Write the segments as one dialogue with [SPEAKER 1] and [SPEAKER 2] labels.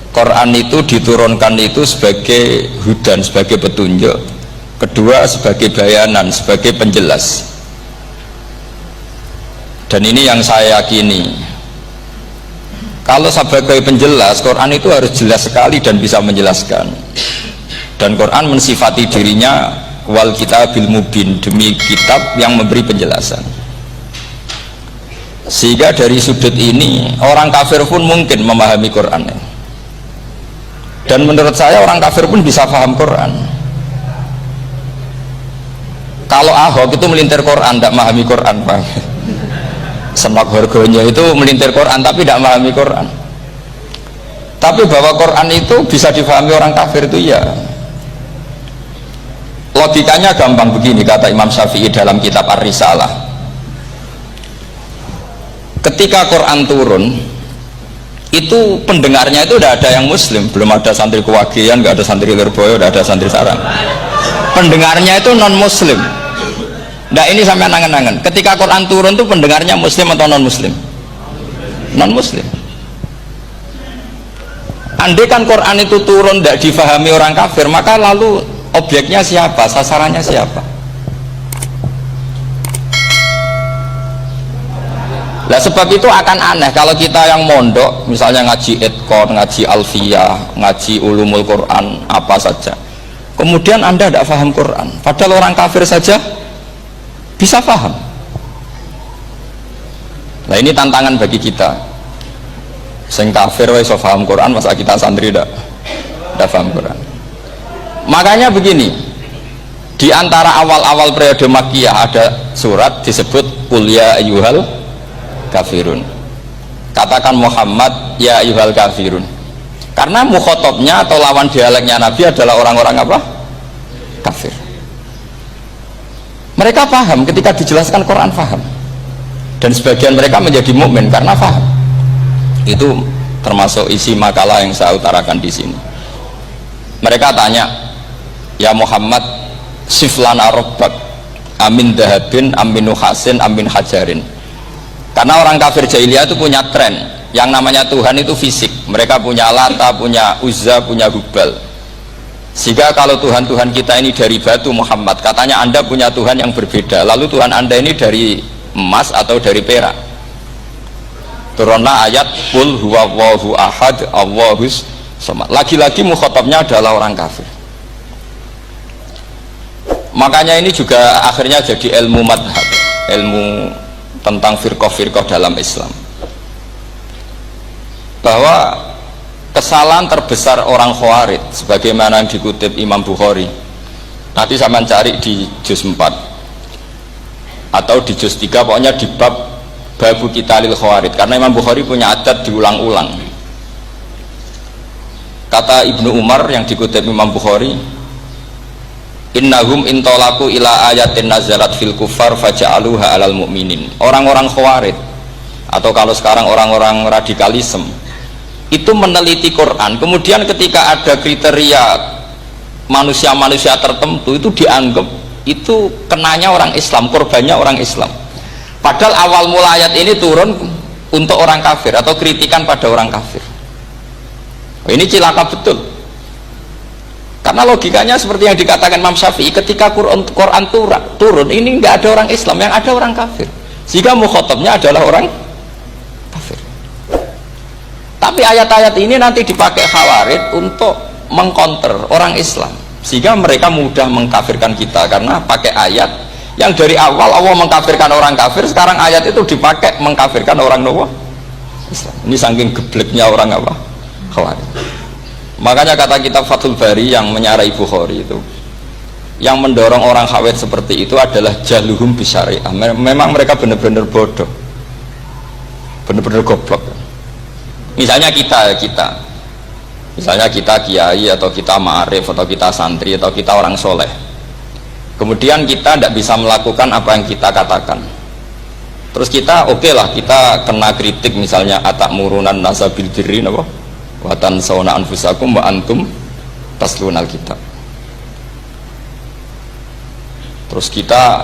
[SPEAKER 1] Quran itu diturunkan itu sebagai hudan, sebagai petunjuk. Kedua sebagai bayanan, sebagai penjelas. Dan ini yang saya yakini. Kalau sebagai penjelas, Quran itu harus jelas sekali dan bisa menjelaskan. Dan Quran mensifati dirinya wal kitabil mubin, demi kitab yang memberi penjelasan. Sehingga dari sudut ini orang kafir pun mungkin memahami Quran. Dan menurut saya orang kafir pun bisa paham Quran. Kalau Ahok itu melintir Quran, tidak memahami Quran, Pak. Semak hargonya itu melintir Quran tapi tidak memahami Quran. Tapi bahwa Quran itu bisa difahami orang kafir itu ya. Logikanya gampang begini, kata Imam Syafi'i dalam kitab Ar-Risalah. Ketika Quran turun, itu pendengarnya itu tidak ada yang muslim, belum ada santri Kewagian, nggak ada santri Lirboyo, nggak ada santri Sarang. Pendengarnya itu non muslim. Nah ini sampai angan-angan, ketika Quran turun itu pendengarnya muslim atau non muslim? Non muslim. Andai kan Quran itu turun tidak difahami orang kafir, maka lalu objeknya siapa, sasarannya siapa? Nah sebab itu akan aneh kalau kita yang mondok misalnya ngaji Edkon, ngaji Alfiyah, ngaji Ulumul Quran, apa saja, kemudian anda tidak paham Quran, padahal orang kafir saja bisa paham. Nah ini tantangan bagi kita. Sing kafir wis iso paham Quran, masa kita santri tidak paham Quran. Makanya begini, di antara awal-awal periode Makkiyah ada surat disebut Qul ya ayyuhal kafirun, katakan Muhammad ya ayyuhal kafirun, karena mukhotabnya atau lawan dialeknya Nabi adalah orang-orang apa? Kafir. Mereka paham ketika dijelaskan Quran, paham, dan sebagian mereka menjadi mukmin karena paham. Itu termasuk isi makalah yang saya utarakan di sini. Mereka tanya, ya Muhammad, siflana rabbak amin dahabin amin nuhasin amin hajarin. Karena orang kafir jahiliyah itu punya tren yang namanya Tuhan itu fisik. Mereka punya Lata, punya Uzza, punya Hubal. Sehingga kalau Tuhan-Tuhan kita ini dari batu Muhammad, katanya anda punya Tuhan yang berbeda. Lalu Tuhan anda ini dari emas atau dari perak. Turunlah ayat Qul huwallahu ahad Allahus samad. Lagi-lagi mukhatabnya adalah orang kafir. Makanya ini juga akhirnya jadi ilmu madhab, ilmu tentang firqah-firqah dalam Islam, bahwa kesalahan terbesar orang Khawarij sebagaimana yang dikutip Imam Bukhari, nanti saya mencari di juz 4 atau di juz 3, pokoknya di bab babu kitalil Khawarij, karena Imam Bukhari punya adat diulang-ulang. Kata Ibnu Umar yang dikutip Imam Bukhari, innahum intolaku ila ayatin nazalat fil kufar faja'aluha alal mu'minin. Orang-orang Khawarij atau kalau sekarang orang-orang radikalisme itu meneliti Quran, kemudian ketika ada kriteria manusia-manusia tertentu itu dianggap itu kenanya orang Islam, korbannya orang Islam, padahal awal mula ayat ini turun untuk orang kafir atau kritikan pada orang kafir. Ini cilaka betul. Karena logikanya seperti yang dikatakan Imam Syafi'i, ketika Quran turun ini nggak ada orang Islam, yang ada orang kafir, sehingga mukhatabnya adalah orang kafir. Tapi ayat-ayat ini nanti dipakai Khawarij untuk mengcounter orang Islam, sehingga mereka mudah mengkafirkan kita karena pakai ayat yang dari awal Allah mengkafirkan orang kafir, sekarang ayat itu dipakai mengkafirkan orang Islam. Ini saking gebleknya orang apa? Khawarij. Makanya kata kitab Fathul Bari yang menyarai Bukhari itu, yang mendorong orang Khawarij seperti itu adalah jahluhum bisyariah. Memang mereka benar-benar bodoh, benar-benar goblok. Misalnya kita misalnya kita kiai atau kita ma'arif atau kita santri atau kita orang soleh, kemudian kita tidak bisa melakukan apa yang kita katakan, terus kita oke lah, kita kena kritik misalnya atakmurunan nasabil birri apa watan sauna anfusakum wa antum taslunal kitab. Terus kita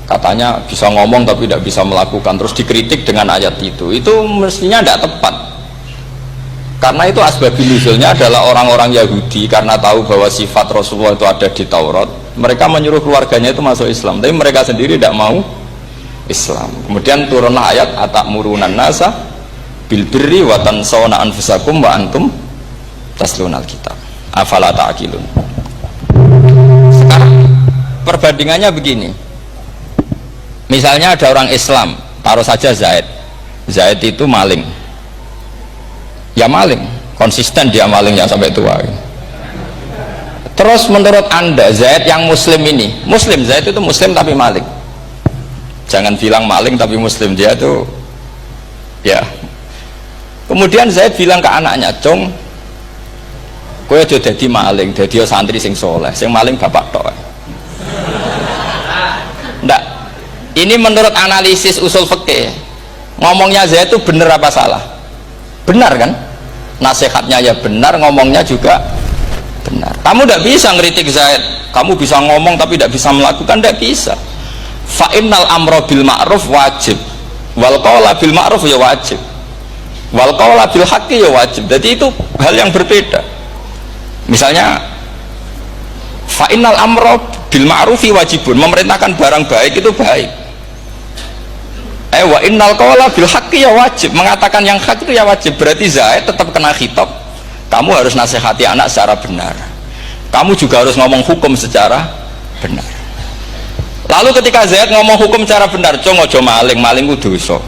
[SPEAKER 1] katanya bisa ngomong tapi tidak bisa melakukan, terus dikritik dengan ayat itu mestinya tidak tepat. Karena itu asbab nuzulnya adalah orang-orang Yahudi karena tahu bahwa sifat Rasulullah itu ada di Taurat, mereka menyuruh keluarganya itu masuk Islam, tapi mereka sendiri tidak mau Islam. Kemudian turunlah ayat atamuruna nasa bil birri wa tansawna anfusakum wa antum taslunal kitab afala ta'qilun. Sekarang perbandingannya begini, misalnya ada orang Islam, taruh saja Zaid itu maling, ya maling, konsisten dia malingnya sampai tua. Terus menurut anda Zaid yang muslim ini, muslim, Zaid itu muslim tapi maling, jangan bilang maling tapi muslim, dia tuh ya. Kemudian Zaid bilang ke anaknya, Cong, kowe aja dadi maling, dadi santri sing soleh, sing maling bapak tok. Ndak, ini menurut analisis usul fikih, ngomongnya Zaid itu benar apa salah? Benar kan? Nasihatnya ya benar, ngomongnya juga benar. Kamu tidak bisa ngeritik Zaid, kamu bisa ngomong tapi tidak bisa melakukan, tidak bisa. Fa innal amra bil ma'ruf wajib, wal qawla bil ma'ruf ya wajib, wal qawla bil haqqi ya wajib. Jadi itu hal yang berbeda. Misalnya fa innal amra bil ma'rufi wajibun, memerintahkan barang baik itu baik. Wa innal qawla bil haqqi ya wajib, mengatakan yang hak itu ya wajib. Berarti Zaid tetap kena khitab, kamu harus nasihati anak secara benar, kamu juga harus ngomong hukum secara benar. Lalu ketika Zaid ngomong hukum secara benar, Cong ojo maling, maling itu dosa,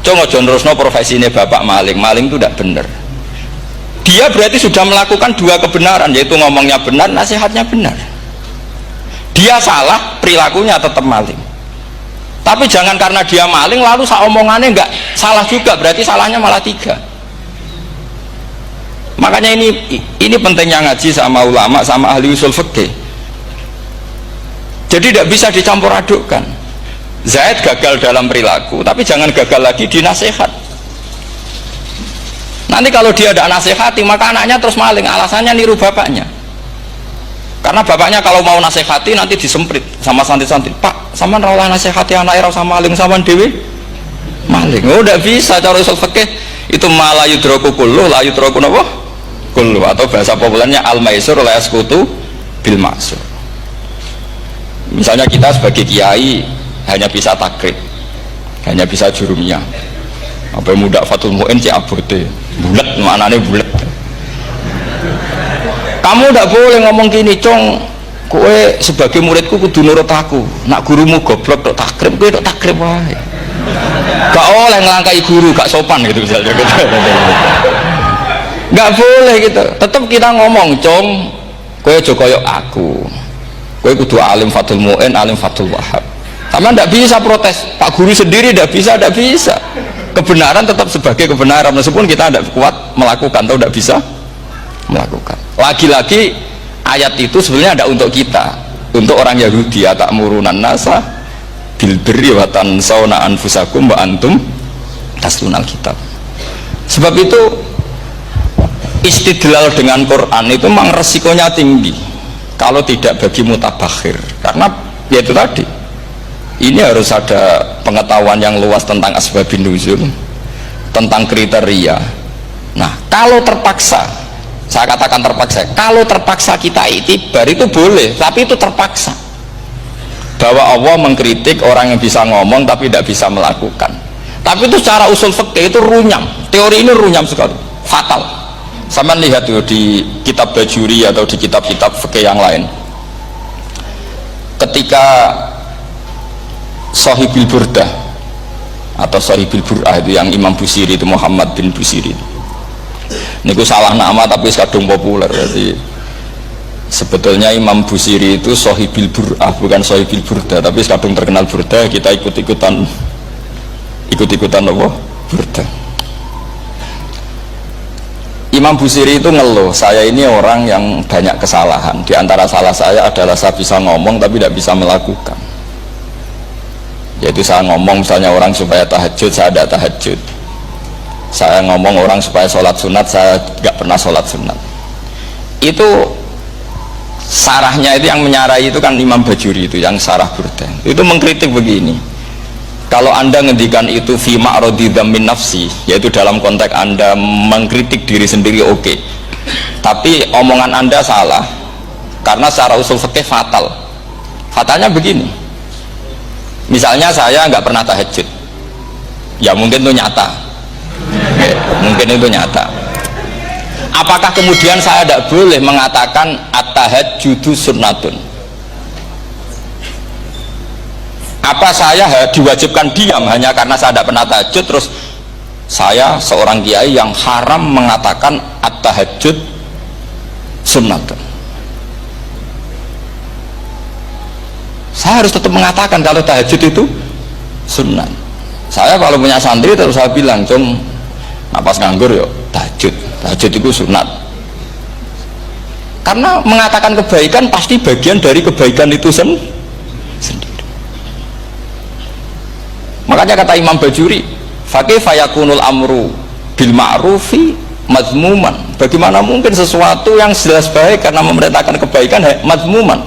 [SPEAKER 1] Cong ojo nerusno profesinya bapak maling, maling itu tidak benar. Dia berarti sudah melakukan dua kebenaran, yaitu ngomongnya benar, nasihatnya benar. Dia salah, perilakunya tetap maling. Tapi jangan karena dia maling lalu omongannya enggak salah juga, berarti salahnya malah tiga. Makanya ini pentingnya ngaji sama ulama, sama ahli usul fikih. Jadi tidak bisa dicampur adukkan. Zaid gagal dalam perilaku, tapi jangan gagal lagi di nasihat. Nanti kalau dia ada nasihati, maka anaknya terus maling, alasannya niru bapaknya. Karena bapaknya kalau mau nasihati nanti disemprit sama santri-santri, Pak, sama rawlah nasihati anak rasa maling sama dewi maling. Oh, tidak bisa cara usul fikih itu malah yudroku kulluh, la yudroku napa kulluh, atau bahasa populernya al maisur la yasqutu bil ma'sur. Misalnya kita sebagai kiai hanya bisa takrib, hanya bisa jurumiyah, apa muda fatul mu'in cek abote bulet, maknanya bulet. Kamu tidak boleh ngomong gini, Cong, kowe sebagai muridku kudu nurut aku, nak gurumu goblok tok takrib, kowe tok takrib wae, gak oleh ngelangkai guru, gak sopan gitu misalnya. Gak boleh gitu, tetap kita ngomong, Cong, kowe aja koyo aku, kowe kudu alim fatul mu'in, alim fatul wahab. Sama tidak bisa protes, Pak Guru sendiri tidak bisa, kebenaran tetap sebagai kebenaran meskipun kita tidak kuat melakukan atau tidak bisa melakukan. Lagi-lagi ayat itu sebenarnya ada untuk kita, untuk orang Yahudi, atamuruna nasa bil birri wa tansawna anfusakum wa antum taslunal kitab. Sebab itu istidlal dengan Quran itu memang resikonya tinggi kalau tidak bagi mutabakhir, karena ya itu tadi, ini harus ada pengetahuan yang luas tentang asbabun nuzul, tentang kriteria. Nah, kalau terpaksa, saya katakan terpaksa, kalau terpaksa kita itibar itu boleh, tapi itu terpaksa. Bahwa Allah mengkritik orang yang bisa ngomong tapi tidak bisa melakukan. Tapi itu secara usul fikih itu runyam, teori ini runyam sekali, fatal. Sama lihat tuh di kitab Bajuri atau di kitab-kitab fikih yang lain. Ketika Shahibil Burdah atau Shahibil Bur'ah itu yang Imam Busiri itu, Muhammad bin Busiri, ini salah nama tapi kadung populer. Jadi sebetulnya Imam Busiri itu Shahibil Bur'ah, bukan Shahibil Burdah, tapi kadung terkenal Burdah, kita ikut-ikutan apa? Burdah. Imam Busiri itu ngeluh, saya ini orang yang banyak kesalahan, di antara salah saya adalah saya bisa ngomong tapi tidak bisa melakukan. Yaitu saya ngomong misalnya orang supaya tahajud, saya tidak tahajud. Saya ngomong orang supaya sholat sunat, saya nggak pernah sholat sunat. Itu sarahnya itu yang menyarai itu kan Imam Bajuri itu yang sarah Burdah. Itu mengkritik begini, Kalau anda ngendikan itu fi ma'radi dzammin nafsi, yaitu dalam konteks anda mengkritik diri sendiri, oke. Tapi omongan anda salah, karena secara usul fikih fatal. Fatalnya begini, misalnya saya nggak pernah tahajud, ya mungkin itu nyata, mungkin itu nyata. Apakah kemudian saya tidak boleh mengatakan at-tahajjudu sunnatun? Apa saya diwajibkan diam hanya karena saya tidak pernah tahajud, terus saya seorang kiai yang haram mengatakan at-tahajjud sunnatun? Saya harus tetap mengatakan kalau tahajud itu sunnah. Saya kalau punya santri terus saya bilang, "Cung, napas nganggur yuk tahajud. Tahajud itu sunat." Karena mengatakan kebaikan pasti bagian dari kebaikan itu sendiri. Makanya kata Imam Bajuri, "Fakaifa yakunul amru bil ma'rufi mazmuman." Bagaimana mungkin sesuatu yang jelas baik karena memerintahkan kebaikan mazmuman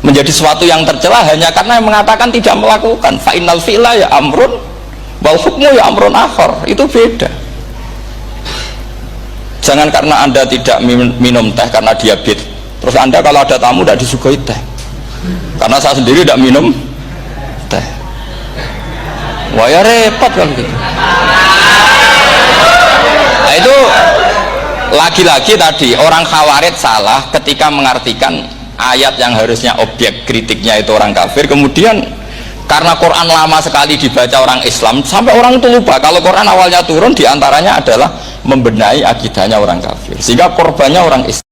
[SPEAKER 1] menjadi sesuatu yang tercela hanya karena yang mengatakan tidak melakukan. Fa innal fi'la ya amrun wal hukmu ya amrun akhar. Itu beda. Jangan karena anda tidak minum teh karena diabetes, terus anda kalau ada tamu tidak disuguhi teh. Karena saya sendiri tidak minum teh, wah ya repot kan gitu. Nah itu lagi-lagi tadi orang Khawarij salah ketika mengartikan ayat yang harusnya objek kritiknya itu orang kafir, kemudian karena Quran lama sekali dibaca orang Islam sampai orang itu lupa kalau Quran awalnya turun diantaranya adalah membenahi akidahnya orang kafir, sehingga korbannya orang Islam.